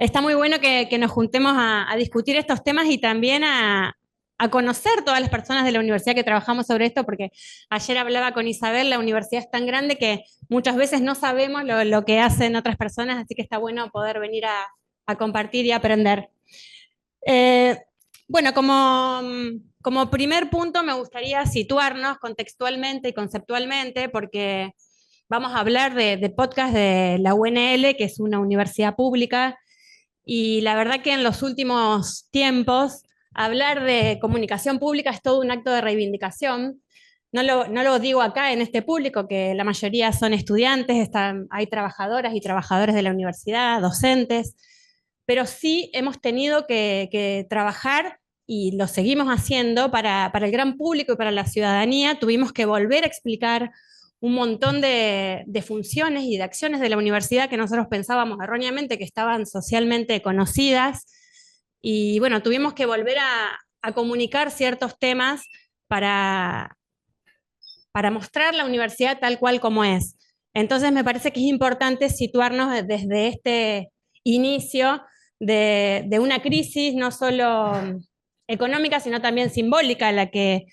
Está muy bueno que nos juntemos a discutir estos temas y también a conocer todas las personas de la universidad que trabajamos sobre esto, porque ayer hablaba con Isabel, la universidad es tan grande que muchas veces no sabemos lo que hacen otras personas, así que está bueno poder venir a compartir y aprender. Eh, bueno, como primer punto me gustaría situarnos contextualmente y conceptualmente, porque vamos a hablar de podcast de la UNL, que es una universidad pública, y la verdad que en los últimos tiempos hablar de comunicación pública es todo un acto de reivindicación. No lo digo acá en este público, que la mayoría son estudiantes, hay trabajadoras y trabajadores de la universidad, docentes, pero sí hemos tenido que trabajar y lo seguimos haciendo para el gran público y para la ciudadanía. Tuvimos que volver a explicar un montón de funciones y de acciones de la universidad que nosotros pensábamos erróneamente que estaban socialmente conocidas. Y bueno, tuvimos que volver a comunicar ciertos temas para, para mostrar la universidad tal cual como es. Entonces me parece que es importante situarnos desde este inicio de una crisis no solo económica, sino también simbólica en la que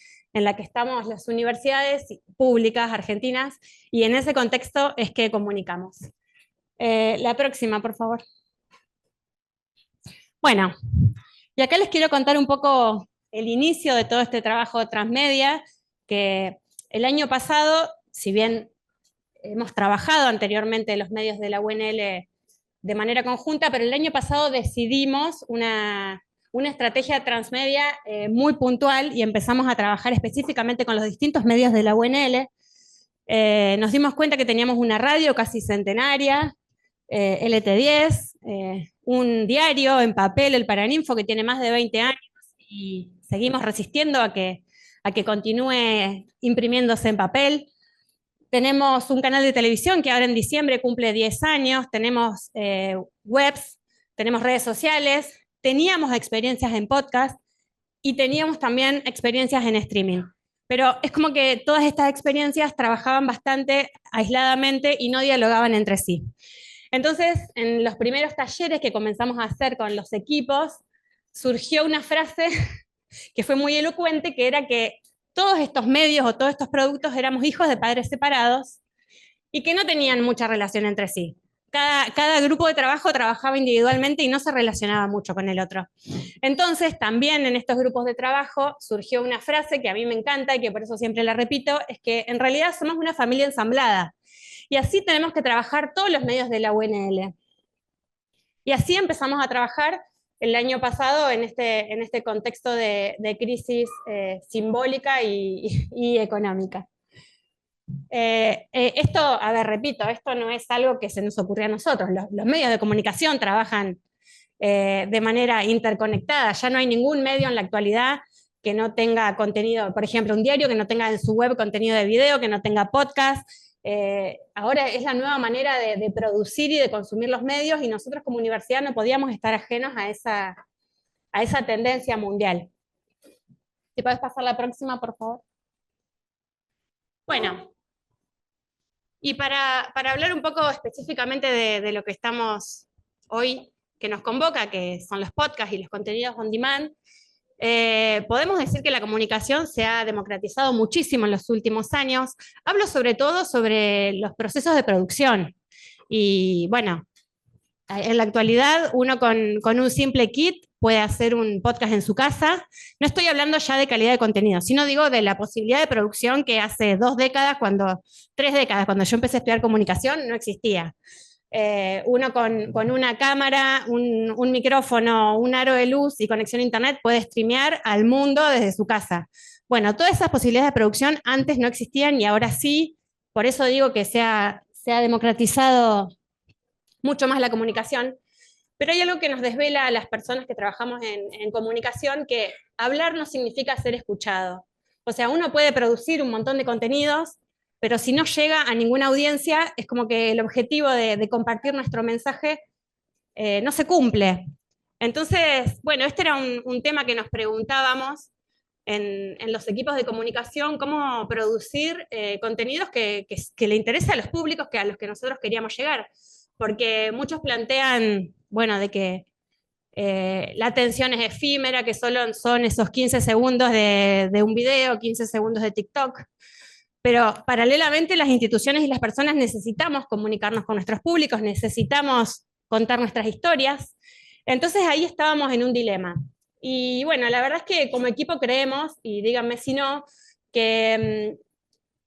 estamos las universidades públicas argentinas, y en ese contexto es que comunicamos. La próxima, por favor. Bueno, y acá les quiero contar un poco el inicio de todo este trabajo transmedia, que el año pasado, si bien hemos trabajado anteriormente los medios de la UNL de manera conjunta, pero el año pasado decidimos una estrategia transmedia muy puntual y empezamos a trabajar específicamente con los distintos medios de la UNL. Nos dimos cuenta que teníamos una radio casi centenaria, LT10, un diario en papel, el Paraninfo, que tiene más de 20 años, y seguimos resistiendo a que continúe imprimiéndose en papel. Tenemos un canal de televisión que ahora en diciembre cumple 10 años, tenemos webs, tenemos redes sociales, teníamos experiencias en podcast y teníamos también experiencias en streaming. Pero es como que todas estas experiencias trabajaban bastante aisladamente y no dialogaban entre sí. Entonces, en los primeros talleres que comenzamos a hacer con los equipos, surgió una frase que fue muy elocuente, que era que todos estos medios o todos estos productos éramos hijos de padres separados y que no tenían mucha relación entre sí. Cada grupo de trabajo trabajaba individualmente y no se relacionaba mucho con el otro. Entonces, también en estos grupos de trabajo surgió una frase que a mí me encanta y que por eso siempre la repito, es que en realidad somos una familia ensamblada. Y así tenemos que trabajar todos los medios de la UNL. Y así empezamos a trabajar el año pasado en este contexto de crisis simbólica y económica. Esto, a ver, repito, esto no es algo que se nos ocurrió a nosotros. Los medios de comunicación trabajan de manera interconectada. Ya no hay ningún medio en la actualidad que no tenga contenido, por ejemplo, un diario que no tenga en su web contenido de video, que no tenga podcast. Ahora es la nueva manera de producir y de consumir los medios, y nosotros como universidad no podíamos estar ajenos a esa tendencia mundial. ¿Si puedes pasar la próxima, por favor? Bueno, y para hablar un poco específicamente de lo que estamos hoy, que nos convoca, que son los podcasts y los contenidos on demand, podemos decir que la comunicación se ha democratizado muchísimo en los últimos años. Hablo sobre todo sobre los procesos de producción. Y bueno, en la actualidad uno con un simple kit puede hacer un podcast en su casa. No estoy hablando ya de calidad de contenido, sino digo de la posibilidad de producción que hace 2 décadas, 3 décadas, cuando yo empecé a estudiar comunicación, no existía. Uno con una cámara, un micrófono, un aro de luz y conexión a internet puede streamear al mundo desde su casa. Bueno, todas esas posibilidades de producción antes no existían y ahora sí. Por eso digo que se ha democratizado mucho más la comunicación. Pero hay algo que nos desvela a las personas que trabajamos en comunicación, que hablar no significa ser escuchado. O sea, uno puede producir un montón de contenidos, pero si no llega a ninguna audiencia, es como que el objetivo de compartir nuestro mensaje no se cumple. Entonces, bueno, este era un tema que nos preguntábamos en los equipos de comunicación, cómo producir contenidos que le interese a los públicos a los que nosotros queríamos llegar. porque muchos plantean, bueno, de que la atención es efímera, que solo son esos 15 segundos de un video, 15 segundos de TikTok, pero paralelamente las instituciones y las personas necesitamos comunicarnos con nuestros públicos, necesitamos contar nuestras historias. Entonces ahí estábamos en un dilema. Y bueno, la verdad es que como equipo creemos, y díganme si no, que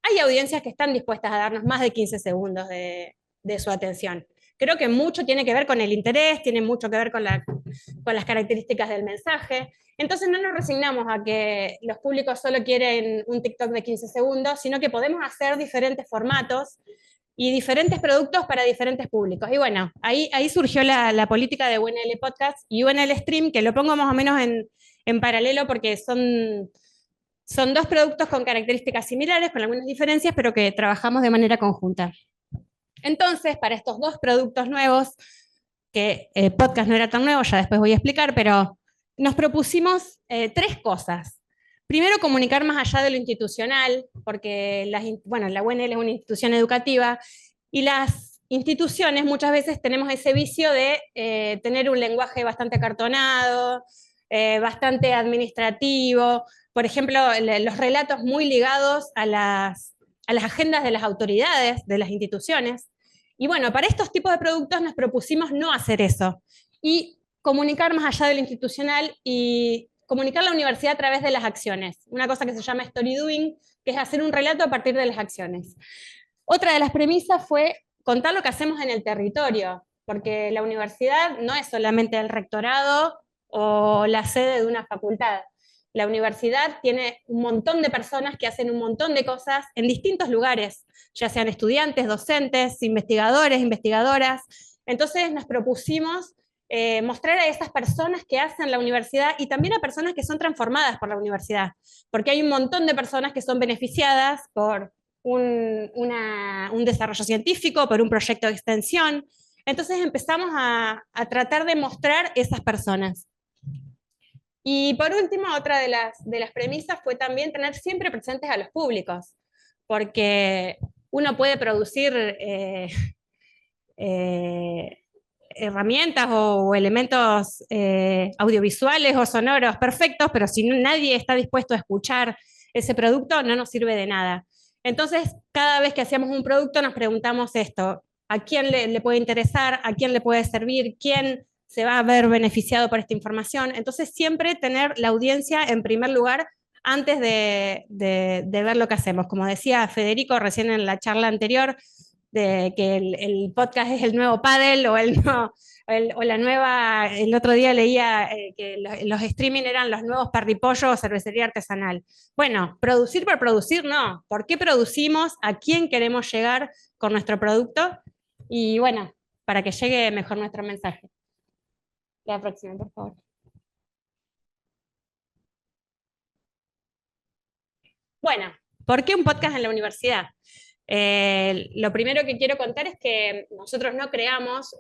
hay audiencias que están dispuestas a darnos más de 15 segundos de su atención. Creo que mucho tiene que ver con el interés, tiene mucho que ver con las características del mensaje. Entonces no nos resignamos a que los públicos solo quieren un TikTok de 15 segundos, sino que podemos hacer diferentes formatos y diferentes productos para diferentes públicos. Y bueno, ahí surgió la política de UNL Podcast y UNL Stream, que lo pongo más o menos en paralelo porque son dos productos con características similares, con algunas diferencias, pero que trabajamos de manera conjunta. Entonces, para estos dos productos nuevos, que podcast no era tan nuevo, ya después voy a explicar, pero nos propusimos tres cosas. Primero, comunicar más allá de lo institucional, porque la UNL es una institución educativa y las instituciones muchas veces tenemos ese vicio de tener un lenguaje bastante acartonado, bastante administrativo, por ejemplo, los relatos muy ligados a las agendas de las autoridades, de las instituciones. Y bueno, para estos tipos de productos nos propusimos no hacer eso y comunicar más allá de lo institucional y comunicar la universidad a través de las acciones. Una cosa que se llama story doing, que es hacer un relato a partir de las acciones. Otra de las premisas fue contar lo que hacemos en el territorio, porque la universidad no es solamente el rectorado o la sede de una facultad. La universidad tiene un montón de personas que hacen un montón de cosas en distintos lugares, ya sean estudiantes, docentes, investigadores, investigadoras. Entonces nos propusimos mostrar a esas personas que hacen la universidad y también a personas que son transformadas por la universidad, porque hay un montón de personas que son beneficiadas por un desarrollo científico, por un proyecto de extensión. Entonces empezamos a tratar de mostrar esas personas. Y por último, otra de las premisas fue también tener siempre presentes a los públicos, porque uno puede producir eh, herramientas o elementos audiovisuales o sonoros perfectos, pero si nadie está dispuesto a escuchar ese producto, no nos sirve de nada. Entonces, cada vez que hacíamos un producto nos preguntamos esto: ¿a quién le puede interesar? ¿A quién le puede servir? ¿Quién se va a ver beneficiado por esta información? Entonces, siempre tener la audiencia en primer lugar antes de ver lo que hacemos. Como decía Federico recién en la charla anterior, de que el podcast es el nuevo paddle o, o la nueva, el otro día leía que los streaming eran los nuevos parripollos o cervecería artesanal. Bueno, producir por producir no. ¿Por qué producimos? ¿A quién queremos llegar con nuestro producto? Y bueno, para que llegue mejor nuestro mensaje. La próxima, por favor. Bueno, ¿por qué un podcast en la universidad? Lo primero que quiero contar es que nosotros no creamos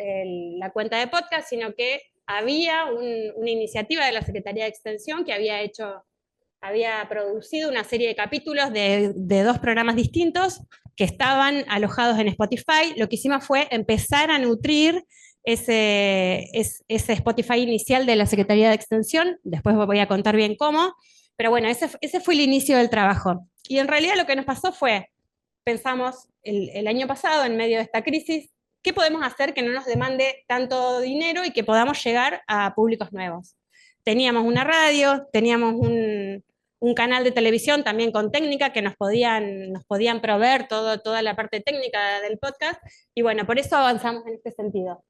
la cuenta de podcast, sino que había una iniciativa de la Secretaría de Extensión que había producido una serie de capítulos de dos programas distintos que estaban alojados en Spotify. Lo que hicimos fue empezar a nutrir ese Spotify inicial de la Secretaría de Extensión. Después voy a contar bien cómo. Pero bueno, ese fue el inicio del trabajo. Y en realidad lo que nos pasó fue, pensamos el año pasado, en medio de esta crisis, ¿qué podemos hacer que no nos demande tanto dinero y que podamos llegar a públicos nuevos? Teníamos una radio, teníamos un canal de televisión también con técnica que nos podían proveer toda la parte técnica del podcast, y bueno, por eso avanzamos en este sentido.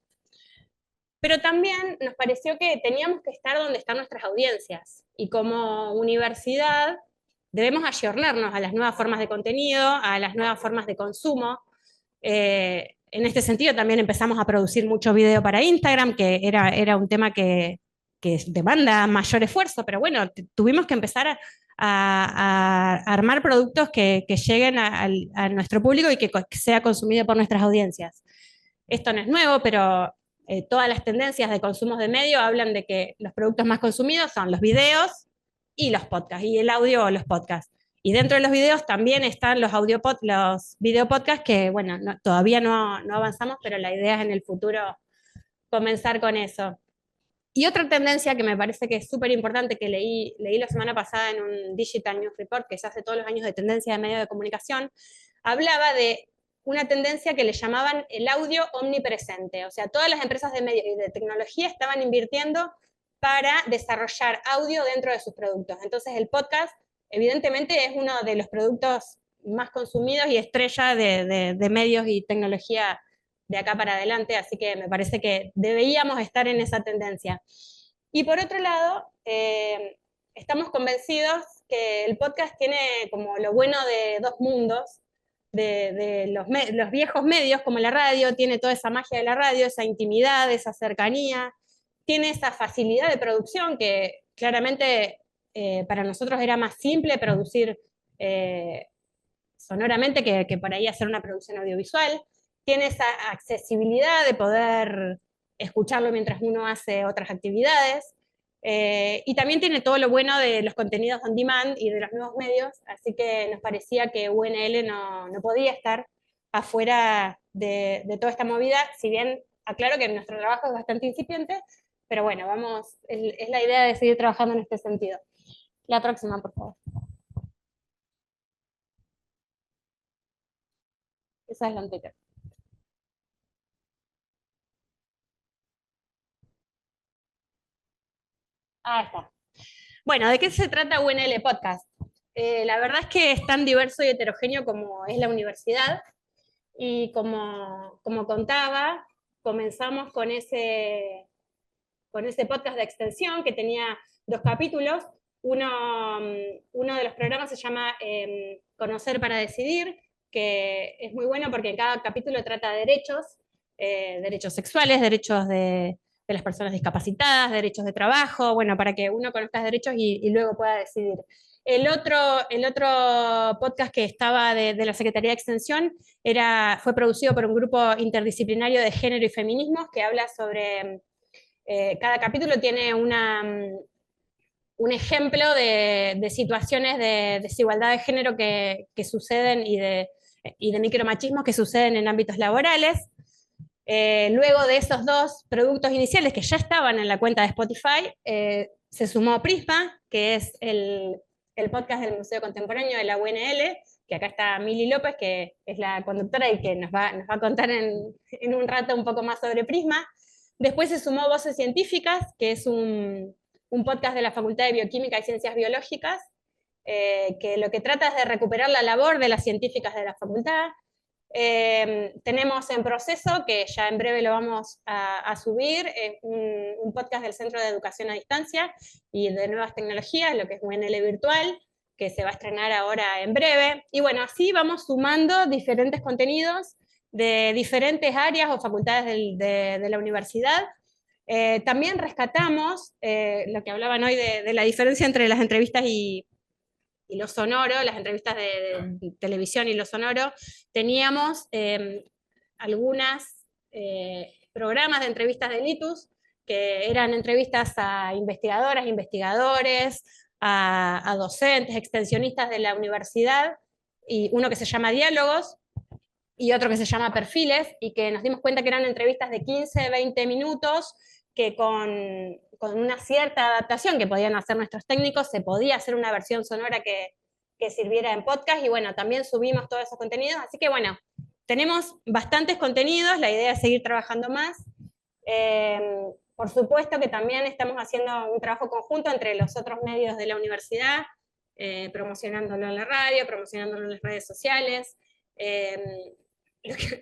Pero también nos pareció que teníamos que estar donde están nuestras audiencias, y como universidad debemos ayornarnos a las nuevas formas de contenido, a las nuevas formas de consumo. En este sentido también empezamos a producir mucho video para Instagram, que era un tema que demanda mayor esfuerzo, pero bueno, tuvimos que empezar a armar productos que lleguen a nuestro público y que sea consumido por nuestras audiencias. Esto no es nuevo, pero todas las tendencias de consumos de medio hablan de que los productos más consumidos son los videos y los podcasts, y el audio o los podcasts. Y dentro de los videos también están los video podcasts que, bueno, todavía no avanzamos, pero la idea es en el futuro comenzar con eso. Y otra tendencia que me parece que es súper importante, que leí la semana pasada en un Digital News Report, que se hace todos los años de tendencia de medios de comunicación, hablaba de una tendencia que le llamaban el audio omnipresente. O sea, todas las empresas de medios y de tecnología estaban invirtiendo para desarrollar audio dentro de sus productos. Entonces el podcast, evidentemente, es uno de los productos más consumidos y estrella de medios y tecnología de acá para adelante, así que me parece que deberíamos estar en esa tendencia. Y por otro lado, estamos convencidos que el podcast tiene como lo bueno de dos mundos, de los viejos medios como la radio, tiene toda esa magia de la radio, esa intimidad, esa cercanía, tiene esa facilidad de producción que claramente para nosotros era más simple producir sonoramente que por ahí hacer una producción audiovisual, tiene esa accesibilidad de poder escucharlo mientras uno hace otras actividades, y también tiene todo lo bueno de los contenidos on demand y de los nuevos medios, así que nos parecía que UNL no podía estar afuera de toda esta movida, si bien aclaro que nuestro trabajo es bastante incipiente, pero bueno, vamos, es la idea de seguir trabajando en este sentido. La próxima, por favor. Esa es la anterior. Ah, está. Bueno, ¿de qué se trata UNL Podcast? La verdad es que es tan diverso y heterogéneo como es la universidad, y como contaba, comenzamos con ese podcast de extensión que tenía dos capítulos. Uno de los programas se llama Conocer para Decidir, que es muy bueno porque en cada capítulo trata de derechos sexuales, derechos de las personas discapacitadas, derechos de trabajo, bueno, para que uno conozca derechos y luego pueda decidir. El otro podcast que estaba de la Secretaría de Extensión fue producido por un grupo interdisciplinario de género y feminismos que habla sobre cada capítulo tiene un ejemplo de situaciones de desigualdad de género que suceden y de micromachismos que suceden en ámbitos laborales. Luego de esos dos productos iniciales que ya estaban en la cuenta de Spotify, se sumó Prisma, que es el podcast del Museo Contemporáneo de la UNL, que acá está Mili López, que es la conductora y que nos va a contar en un rato un poco más sobre Prisma. Después se sumó Voces Científicas, que es un podcast de la Facultad de Bioquímica y Ciencias Biológicas, que lo que trata es de recuperar la labor de las científicas de la facultad. Tenemos en proceso, que ya en breve lo vamos a subir, un podcast del Centro de Educación a Distancia y de Nuevas Tecnologías, lo que es UNL Virtual, que se va a estrenar ahora en breve. Y bueno, así vamos sumando diferentes contenidos de diferentes áreas o facultades de la universidad. También rescatamos lo que hablaban hoy de la diferencia entre las entrevistas y lo sonoro, las entrevistas de televisión y lo sonoro. Teníamos algunos programas de entrevistas de Litus, que eran entrevistas a investigadoras, investigadores, a docentes, extensionistas de la universidad, y uno que se llama Diálogos, y otro que se llama Perfiles, y que nos dimos cuenta que eran entrevistas de 15, 20 minutos, que con una cierta adaptación que podían hacer nuestros técnicos, se podía hacer una versión sonora que sirviera en podcast, y bueno, también subimos todos esos contenidos, así que bueno, tenemos bastantes contenidos, la idea es seguir trabajando más. Por supuesto que también estamos haciendo un trabajo conjunto entre los otros medios de la universidad, promocionándolo en la radio, promocionándolo en las redes sociales. Eh,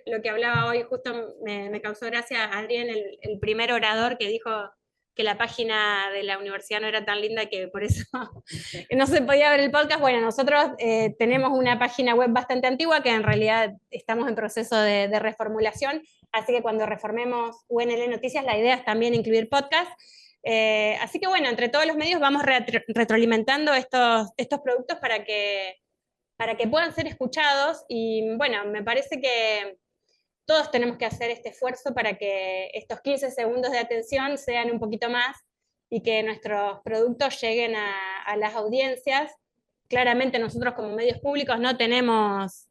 lo que hablaba hoy justo me causó gracia, Adrián, el primer orador que dijo que la página de la universidad no era tan linda y que por eso no se podía ver el podcast. Bueno, nosotros tenemos una página web bastante antigua que en realidad estamos en proceso de reformulación, así que cuando reformemos UNL Noticias la idea es también incluir podcast. Así que bueno, entre todos los medios vamos retroalimentando estos productos para que puedan ser escuchados, y bueno, me parece que todos tenemos que hacer este esfuerzo para que estos 15 segundos de atención sean un poquito más y que nuestros productos lleguen a las audiencias. claramente nosotros como medios públicos no tenemos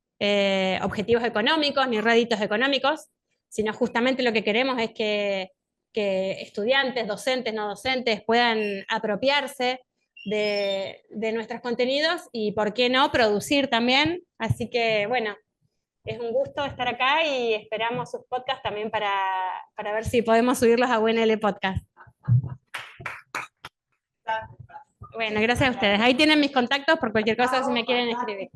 objetivos económicos ni réditos económicos, sino justamente lo que queremos es que estudiantes, docentes, no docentes puedan apropiarse de nuestros contenidos y, ¿por qué no?, producir también. Así que, bueno, es un gusto estar acá y esperamos sus podcasts también para ver si podemos subirlos a UNL Podcast. Bueno, gracias a ustedes. Ahí tienen mis contactos por cualquier cosa si me quieren escribir.